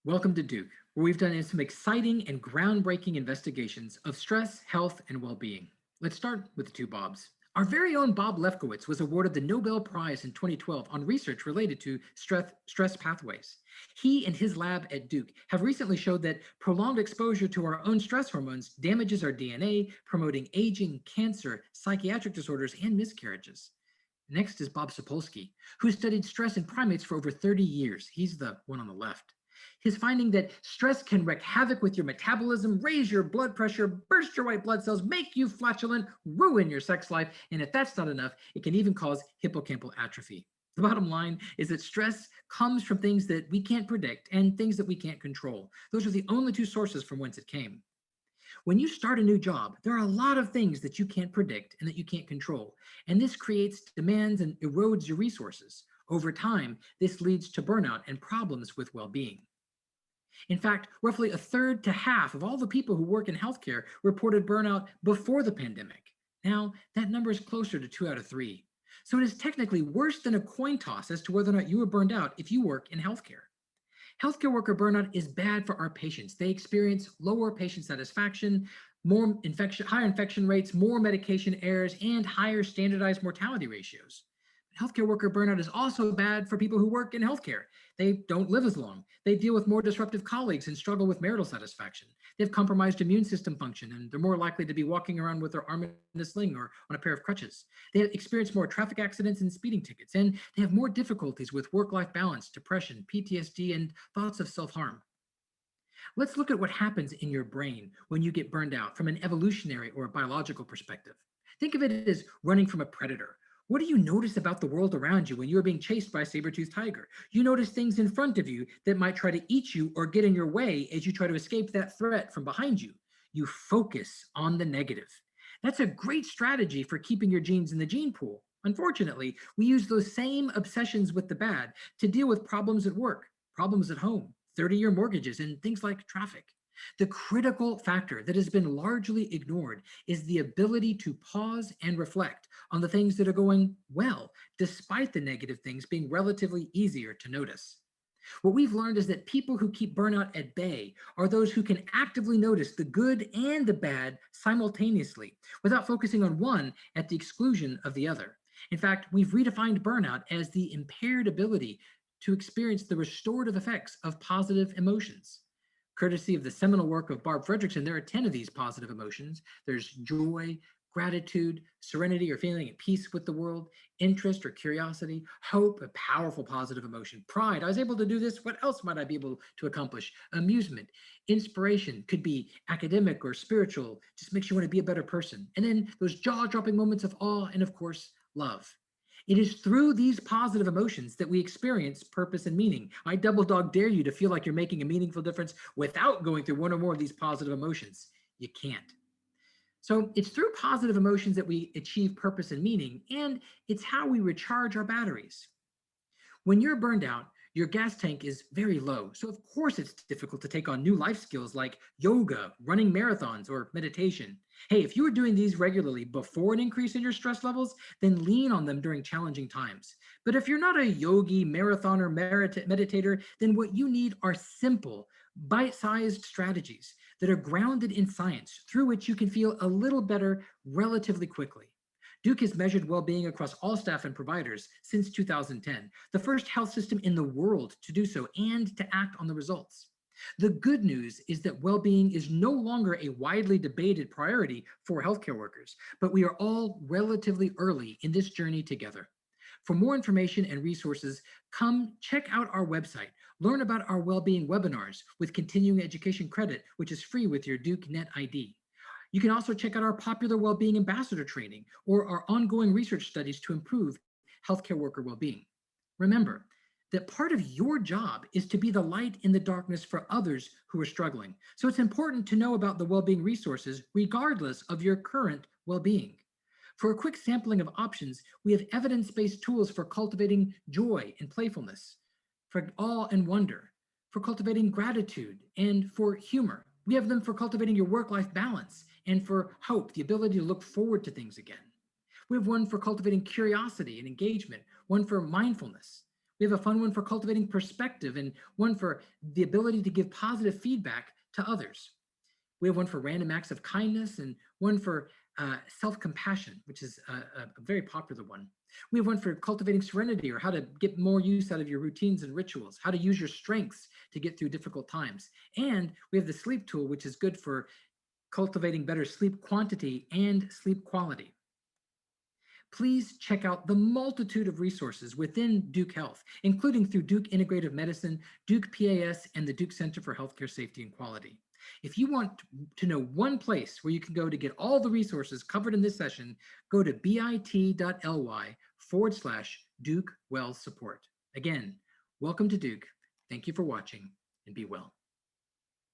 Welcome to Duke, where we've done some exciting and groundbreaking investigations of stress, health, and well being. Let's start with the two Bobs. Our very own Bob Lefkowitz was awarded the Nobel Prize in 2012 on research related to stress pathways. He and his lab at Duke have recently showed that prolonged exposure to our own stress hormones damages our DNA, promoting aging, cancer, psychiatric disorders, and miscarriages. Next is Bob Sapolsky, who studied stress in primates for over 30 years. He's the one on the left. His finding that stress can wreak havoc with your metabolism, raise your blood pressure, burst your white blood cells, make you flatulent, ruin your sex life, and if that's not enough, it can even cause hippocampal atrophy. The bottom line is that stress comes from things that we can't predict and things that we can't control. Those are the only two sources from whence it came. When you start a new job, there are a lot of things that you can't predict and that you can't control. And this creates demands and erodes your resources. Over time, this leads to burnout and problems with well being. In fact, roughly a third to half of all the people who work in healthcare reported burnout before the pandemic. Now, that number is closer to 2 out of 3. So it is technically worse than a coin toss as to whether or not you are burned out if you work in healthcare. Healthcare worker burnout is bad for our patients. They experience lower patient satisfaction, higher infection rates, more medication errors, and higher standardized mortality ratios. Healthcare worker burnout is also bad for people who work in healthcare. They don't live as long. They deal with more disruptive colleagues and struggle with marital satisfaction. They have compromised immune system function, and they're more likely to be walking around with their arm in a sling or on a pair of crutches. They experience more traffic accidents and speeding tickets, and they have more difficulties with work-life balance, depression, PTSD, and thoughts of self-harm. Let's look at what happens in your brain when you get burned out from an evolutionary or a biological perspective. Think of it as running from a predator. What do you notice about the world around you when you're being chased by a saber-toothed tiger? You notice things in front of you that might try to eat you or get in your way as you try to escape that threat from behind you. You focus on the negative. That's a great strategy for keeping your genes in the gene pool. Unfortunately, we use those same obsessions with the bad to deal with problems at work, problems at home, 30-year mortgages, and things like traffic. The critical factor that has been largely ignored is the ability to pause and reflect on the things that are going well, despite the negative things being relatively easier to notice. What we've learned is that people who keep burnout at bay are those who can actively notice the good and the bad simultaneously without focusing on one at the exclusion of the other. In fact, we've redefined burnout as the impaired ability to experience the restorative effects of positive emotions. Courtesy of the seminal work of Barb Fredrickson, there are 10 of these positive emotions. There's joy, gratitude, serenity or feeling at peace with the world, interest or curiosity, hope, a powerful positive emotion, pride, I was able to do this, what else might I be able to accomplish? Amusement, inspiration, could be academic or spiritual, just makes you want to be a better person. And then those jaw-dropping moments of awe and, of course, love. It is through these positive emotions that we experience purpose and meaning. I double dog dare you to feel like you're making a meaningful difference without going through one or more of these positive emotions. You can't. So it's through positive emotions that we achieve purpose and meaning, and it's how we recharge our batteries. When you're burned out, your gas tank is very low. So, of course, it's difficult to take on new life skills like yoga, running marathons, or meditation. Hey, if you were doing these regularly before an increase in your stress levels, then lean on them during challenging times. But if you're not a yogi, marathoner, meditator, then what you need are simple, bite sized strategies that are grounded in science through which you can feel a little better relatively quickly. Duke has measured well-being across all staff and providers since 2010, the first health system in the world to do so and to act on the results. The good news is that well-being is no longer a widely debated priority for healthcare workers, but we are all relatively early in this journey together. For more information and resources, come check out our website. Learn about our well-being webinars with continuing education credit, which is free with your Duke Net ID. You can also check out our popular well-being ambassador training or our ongoing research studies to improve healthcare worker well-being. Remember that part of your job is to be the light in the darkness for others who are struggling. So it's important to know about the well-being resources regardless of your current well-being. For a quick sampling of options, we have evidence-based tools for cultivating joy and playfulness, for awe and wonder, for cultivating gratitude, and for humor. We have them for cultivating your work-life balance and for hope, the ability to look forward to things again. We have one for cultivating curiosity and engagement, one for mindfulness. We have a fun one for cultivating perspective and one for the ability to give positive feedback to others. We have one for random acts of kindness and one for self-compassion, which is a very popular one. We have one for cultivating serenity or how to get more use out of your routines and rituals, how to use your strengths to get through difficult times. And we have the sleep tool, which is good for cultivating better sleep quantity and sleep quality. Please check out the multitude of resources within Duke Health, including through Duke Integrative Medicine, Duke PAS, and the Duke Center for Healthcare Safety and Quality. If you want to know one place where you can go to get all the resources covered in this session, go to bit.ly/Duke Well Support. Again, welcome to Duke. Thank you for watching and be well.